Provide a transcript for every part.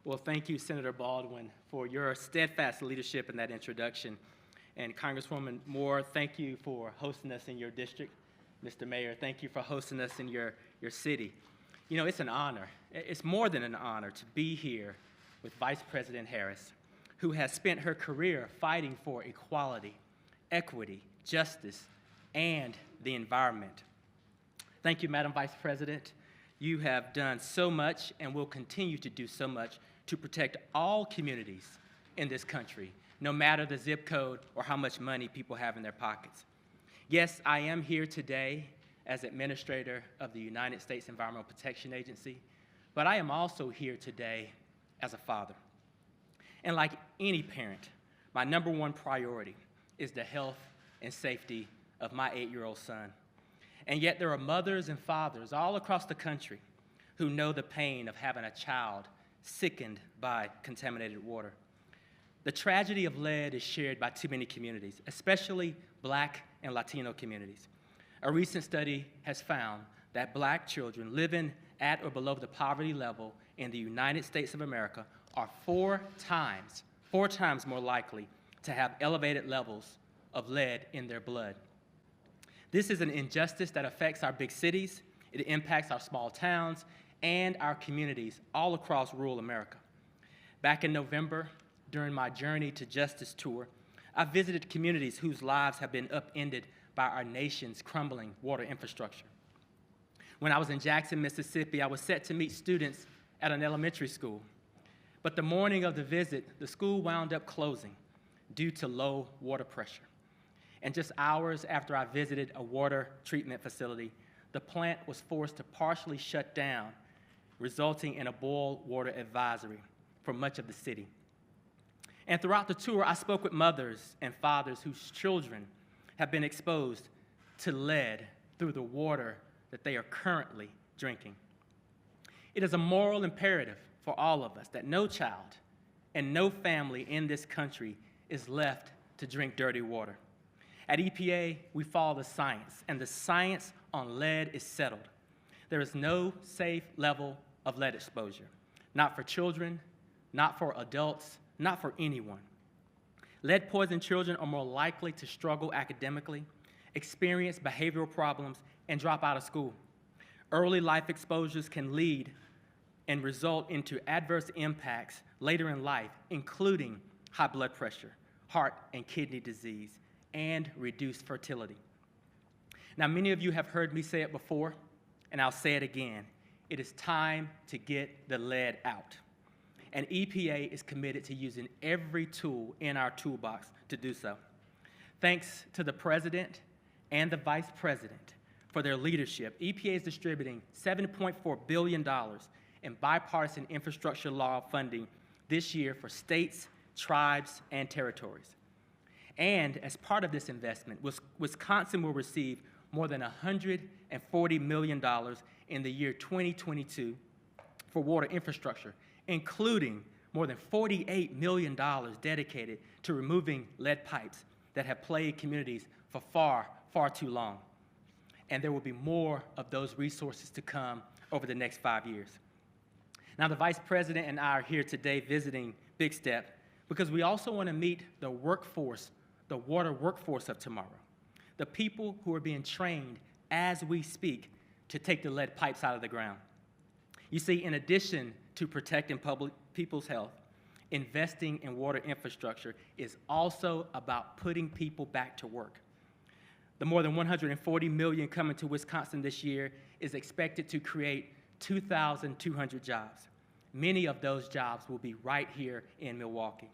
Well, thank you, Senator Baldwin, for your steadfast leadership in that introduction. And Congresswoman Moore, thank you for hosting us in your district. Mr. Mayor, thank you for hosting us in your city. You know, it's an honor. It's more than an honor to be here with Vice President Harris, who has spent her career fighting for equality, equity, justice, and the environment. Thank you, Madam Vice President. You have done so much and will continue to do so much to protect all communities in this country, no matter the zip code or how much money people have in their pockets. Yes, I am here today as Administrator of the United States Environmental Protection Agency, but I am also here today as a father. And like any parent, my number one priority is the health and safety of my 8-year-old son. And yet there are mothers and fathers all across the country who know the pain of having a child sickened by contaminated water. The tragedy of lead is shared by too many communities, especially Black and Latino communities. A recent study has found that Black children living at or below the poverty level in the United States of America are four times more likely to have elevated levels of lead in their blood. This is an injustice that affects our big cities, it impacts our small towns, and our communities all across rural America. Back in November, during my Journey to Justice tour, I visited communities whose lives have been upended by our nation's crumbling water infrastructure. When I was in Jackson, Mississippi, I was set to meet students at an elementary school. But the morning of the visit, the school wound up closing due to low water pressure. And just hours after I visited a water treatment facility, the plant was forced to partially shut down, resulting in a boil water advisory for much of the city. And throughout the tour, I spoke with mothers and fathers whose children have been exposed to lead through the water that they are currently drinking. It is a moral imperative for all of us that no child and no family in this country is left to drink dirty water. At EPA, we follow the science, and the science on lead is settled. There is no safe level of lead exposure, not for children, not for adults, not for anyone. Lead-poisoned children are more likely to struggle academically, experience behavioral problems, and drop out of school. Early life exposures can lead and result into adverse impacts later in life, including high blood pressure, heart and kidney disease, and reduced fertility. Now, many of you have heard me say it before, and I'll say it again. It is time to get the lead out. And EPA is committed to using every tool in our toolbox to do so. Thanks to the President and the Vice President for their leadership, EPA is distributing $7.4 billion in bipartisan infrastructure law funding this year for states, tribes, and territories. And as part of this investment, Wisconsin will receive more than $140 million in the year 2022 for water infrastructure, including more than $48 million dedicated to removing lead pipes that have plagued communities for far too long. And there will be more of those resources to come over the next 5 years. Now, the Vice President and I are here today visiting Big Step because we also want to meet the workforce, the water workforce of tomorrow, the people who are being trained as we speak to take the lead pipes out of the ground. You see, in addition to protecting people's health, investing in water infrastructure is also about putting people back to work. The more than 140 million coming to Wisconsin this year is expected to create 2,200 jobs. Many of those jobs will be right here in Milwaukee.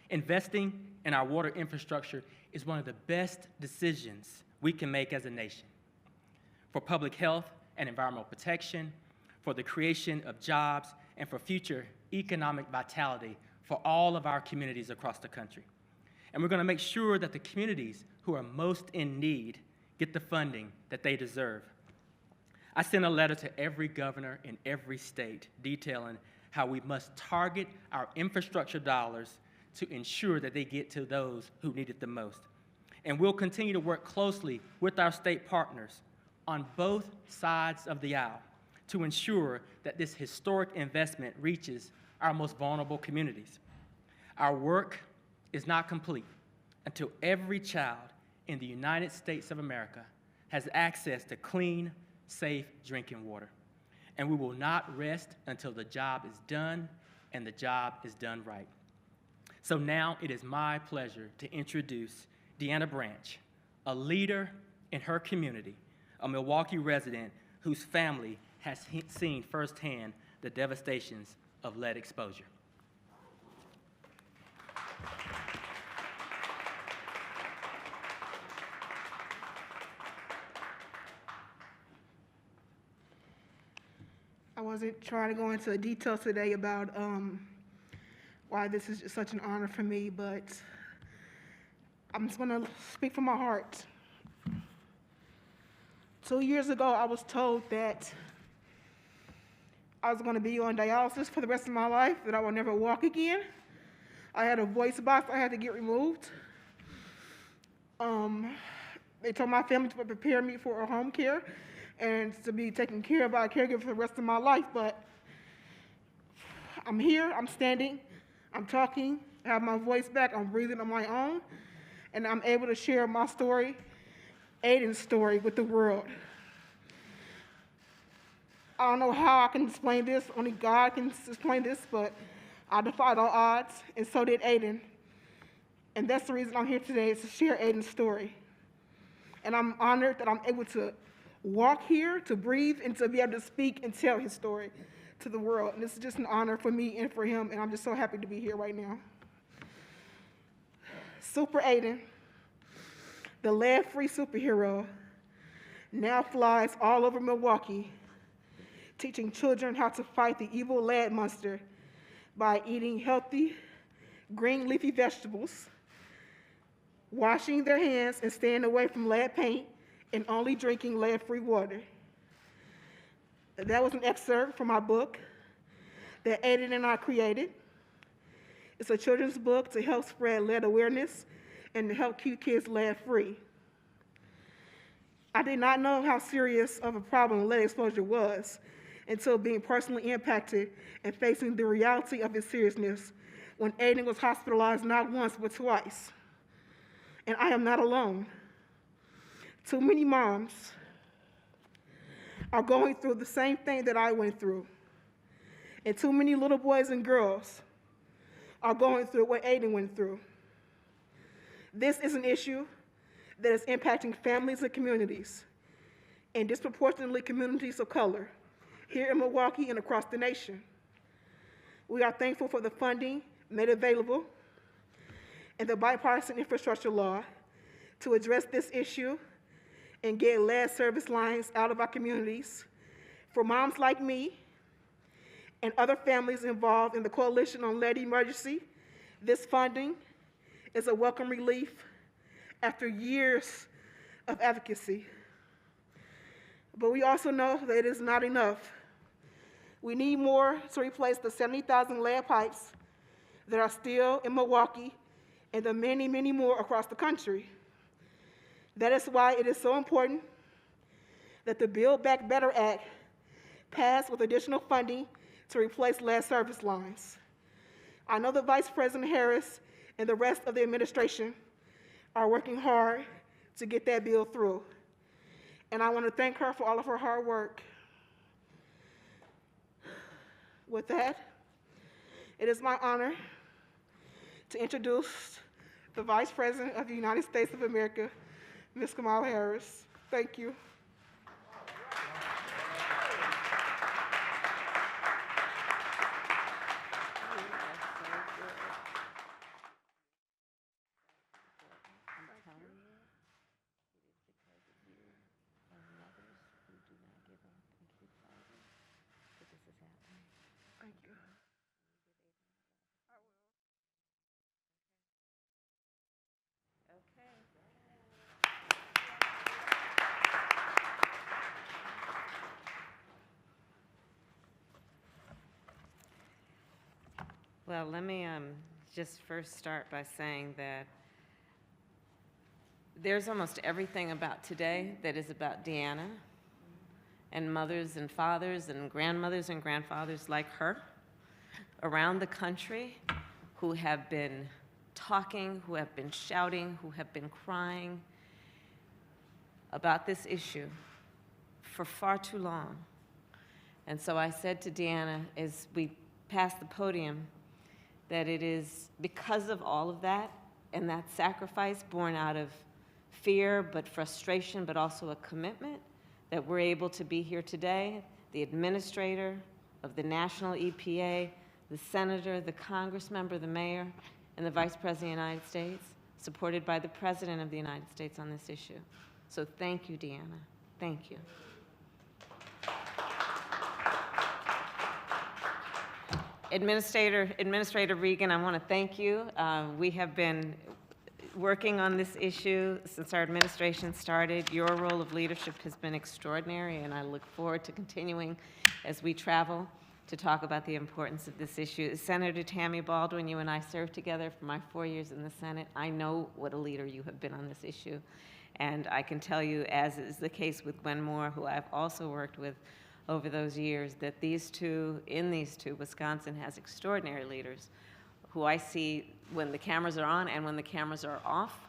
Investing in our water infrastructure is one of the best decisions we can make as a nation for public health and environmental protection, for the creation of jobs, and for future economic vitality for all of our communities across the country. And we're going to make sure that the communities who are most in need get the funding that they deserve. I sent a letter to every governor in every state detailing how we must target our infrastructure dollars to ensure that they get to those who need it the most. And we'll continue to work closely with our state partners on both sides of the aisle to ensure that this historic investment reaches our most vulnerable communities. Our work is not complete until every child in the United States of America has access to clean, safe drinking water. And we will not rest until the job is done, and the job is done right. So now it is my pleasure to introduce Deanna Branch, a leader in her community, a Milwaukee resident whose family has seen firsthand the devastations of lead exposure. I wasn't trying to go into details today about why this is such an honor for me, but I'm just going to speak from my heart. 2 years ago, I was told that I was going to be on dialysis for the rest of my life, that I will never walk again. I had a voice box I had to get removed. They told my family to prepare me for a home care and to be taken care of by a caregiver for the rest of my life, but I'm here, I'm standing, I'm talking, I have my voice back, I'm breathing on my own, and I'm able to share my story, Aiden's story, with the world. I don't know how I can explain this, only God can explain this, but I defied all odds, and so did Aiden. And that's the reason I'm here today, is to share Aiden's story. And I'm honored that I'm able to walk here, to breathe, and to be able to speak and tell his story to the world. And this is just an honor for me and for him, and I'm just so happy to be here right now. Super Aiden, the lead-free superhero, now flies all over Milwaukee, teaching children how to fight the evil lead monster by eating healthy, green leafy vegetables, washing their hands and staying away from lead paint, and only drinking lead-free water. That was an excerpt from my book that Aiden and I created. It's a children's book to help spread lead awareness and to help keep kids lead-free. I did not know how serious of a problem lead exposure was until being personally impacted and facing the reality of its seriousness when Aiden was hospitalized not once but twice. And I am not alone. Too many moms are going through the same thing that I went through. And too many little boys and girls are going through what Aiden went through. This is an issue that is impacting families and communities, and disproportionately communities of color, here in Milwaukee and across the nation. We are thankful for the funding made available and the bipartisan infrastructure law to address this issue and get lead service lines out of our communities. For moms like me and other families involved in the Coalition on Lead Emergency, this funding is a welcome relief after years of advocacy. But we also know that it is not enough. We need more to replace the 70,000 lead pipes that are still in Milwaukee and the many, many more across the country. That is why it is so important that the Build Back Better Act pass with additional funding to replace lead service lines. I know that Vice President Harris and the rest of the administration are working hard to get that bill through. And I want to thank her for all of her hard work. With that, it is my honor to introduce the Vice President of the United States of America, Ms. Kamala Harris. Thank you. Thank you. Well, let me just first start by saying that there's almost everything about today that is about Deanna and mothers and fathers and grandmothers and grandfathers like her. around the country who have been talking, who have been shouting, who have been crying about this issue for far too long. And so I said to Deanna as we passed the podium that it is because of all of that and that sacrifice born out of fear, but frustration, but also a commitment, that we're able to be here today. The administrator of the national EPA, the senator, the congress member, the mayor, and the vice president of the United States, supported by the president of the United States on this issue. So thank you, Deanna. Thank you. Administrator Regan, I want to thank you. We have been working on this issue since our administration started. Your role of leadership has been extraordinary, and I look forward to continuing as we travel to talk about the importance of this issue. Senator Tammy Baldwin, you and I served together for my 4 years in the Senate. I know what a leader you have been on this issue, and I can tell you, as is the case with Gwen Moore, who I've also worked with over those years, that in these two, Wisconsin has extraordinary leaders who I see when the cameras are on and when the cameras are off.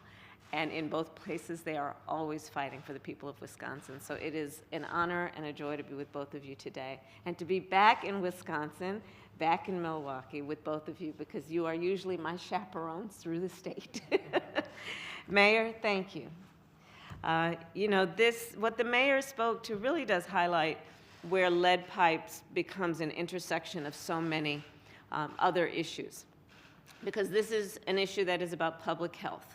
And in both places, they are always fighting for the people of Wisconsin. So it is an honor and a joy to be with both of you today. And to be back in Wisconsin, back in Milwaukee with both of you, because you are usually my chaperones through the state. Mayor, thank you. You know, what the mayor spoke to really does highlight where lead pipes becomes an intersection of so many other issues. Because this is an issue that is about public health.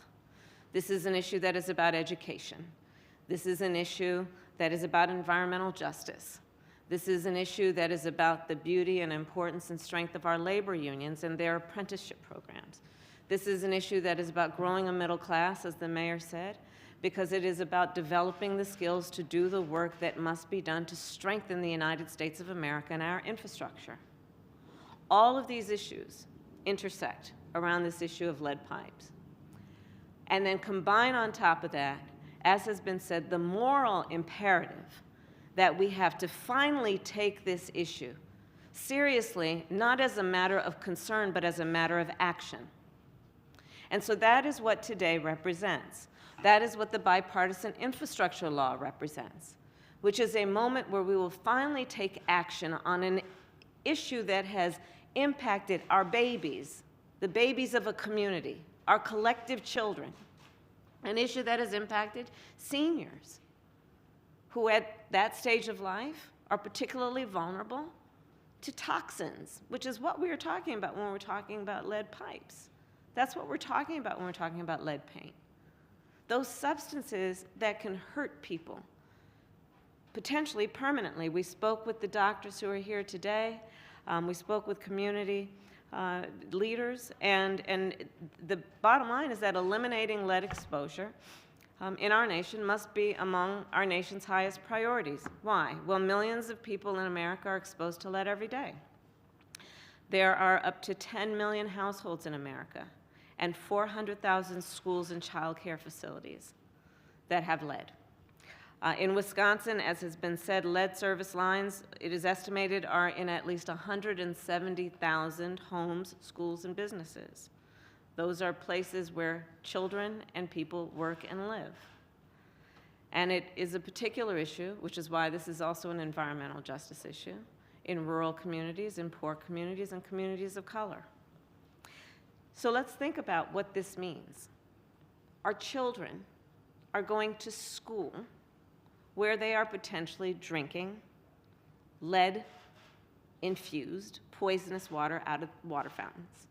This is an issue that is about education. This is an issue that is about environmental justice. This is an issue that is about the beauty and importance and strength of our labor unions and their apprenticeship programs. This is an issue that is about growing a middle class, as the mayor said, because it is about developing the skills to do the work that must be done to strengthen the United States of America and our infrastructure. All of these issues intersect around this issue of lead pipes. And then combine on top of that, as has been said, the moral imperative that we have to finally take this issue seriously, not as a matter of concern, but as a matter of action. And so that is what today represents. That is what the bipartisan infrastructure law represents, which is a moment where we will finally take action on an issue that has impacted our babies, the babies of a community, our collective children, an issue that has impacted seniors who at that stage of life are particularly vulnerable to toxins, which is what we are talking about when we're talking about lead pipes. That's what we're talking about when we're talking about lead paint. Those substances that can hurt people, potentially permanently. We spoke with the doctors who are here today. We spoke with community leaders, and the bottom line is that eliminating lead exposure in our nation must be among our nation's highest priorities. Why? Well, millions of people in America are exposed to lead every day. There are up to 10 million households in America and 400,000 schools and child care facilities that have lead. In Wisconsin, as has been said, lead service lines, it is estimated, are in at least 170,000 homes, schools, and businesses. Those are places where children and people work and live. And it is a particular issue, which is why this is also an environmental justice issue, in rural communities, in poor communities, and communities of color. So let's think about what this means. Our children are going to school where they are potentially drinking lead-infused, poisonous water out of water fountains.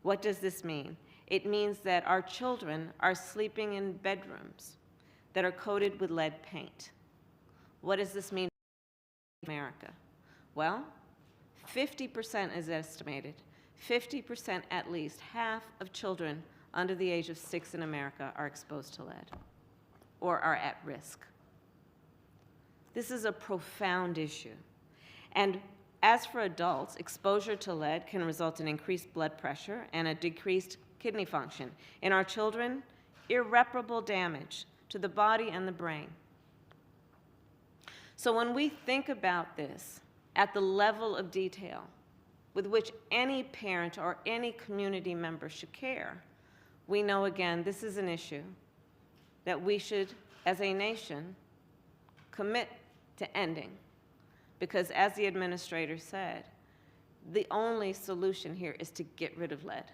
What does this mean? It means that our children are sleeping in bedrooms that are coated with lead paint. What does this mean for America? Well, 50% is estimated. 50% at least, half of children under the age of 6 in America are exposed to lead or are at risk. This is a profound issue. And as for adults, exposure to lead can result in increased blood pressure and a decreased kidney function. In our children, irreparable damage to the body and the brain. So when we think about this at the level of detail, with which any parent or any community member should care. We know, again, this is an issue that we should, as a nation, commit to ending. Because as the administrator said, the only solution here is to get rid of lead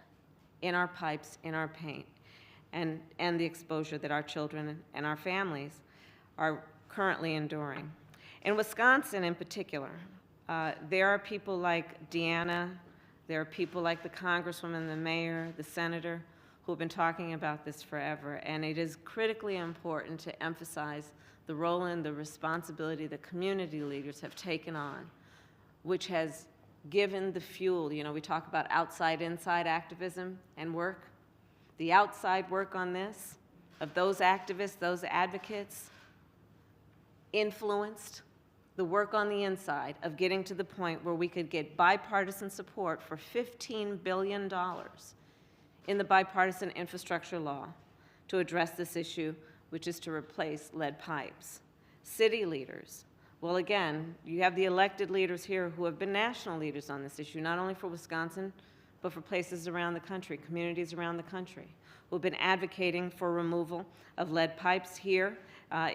in our pipes, in our paint, and the exposure that our children and our families are currently enduring. In Wisconsin in particular, there are people like Deanna, there are people like the Congresswoman, the mayor, the senator, who have been talking about this forever, and it is critically important to emphasize the role and the responsibility that community leaders have taken on, which has given the fuel. You know, we talk about outside-inside activism and work. The outside work on this, of those activists, those advocates, influenced the work on the inside of getting to the point where we could get bipartisan support for $15 billion in the bipartisan infrastructure law to address this issue, which is to replace lead pipes. City leaders, well, again, you have the elected leaders here who have been national leaders on this issue, not only for Wisconsin, but for places around the country, communities around the country, who have been advocating for removal of lead pipes here.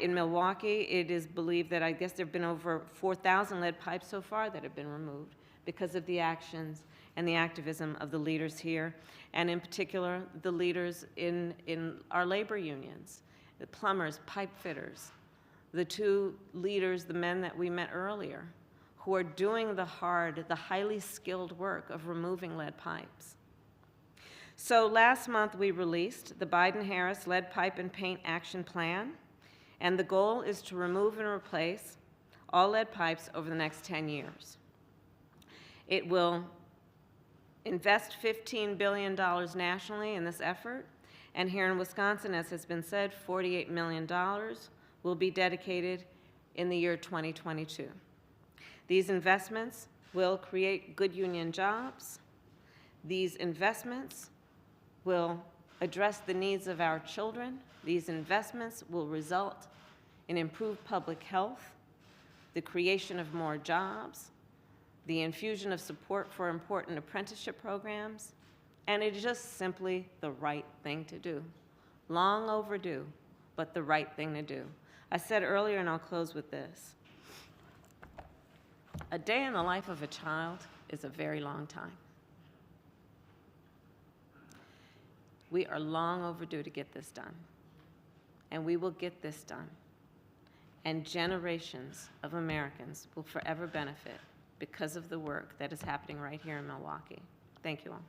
In Milwaukee, it is believed that I guess there have been over 4,000 lead pipes so far that have been removed because of the actions and the activism of the leaders here, and in particular, the leaders in our labor unions, the plumbers, pipe fitters, the two leaders, the men that we met earlier, who are doing the hard, the highly skilled work of removing lead pipes. So last month we released the Biden-Harris Lead Pipe and Paint Action Plan, and the goal is to remove and replace all lead pipes over the next 10 years. It will invest $15 billion nationally in this effort, and here in Wisconsin, as has been said, $48 million will be dedicated in the year 2022. These investments will create good union jobs. These investments will address the needs of our children. These investments will result in improved public health, the creation of more jobs, the infusion of support for important apprenticeship programs, and it is just simply the right thing to do. Long overdue, but the right thing to do. I said earlier, and I'll close with this, a day in the life of a child is a very long time. We are long overdue to get this done, and we will get this done, and generations of Americans will forever benefit because of the work that is happening right here in Milwaukee. Thank you all.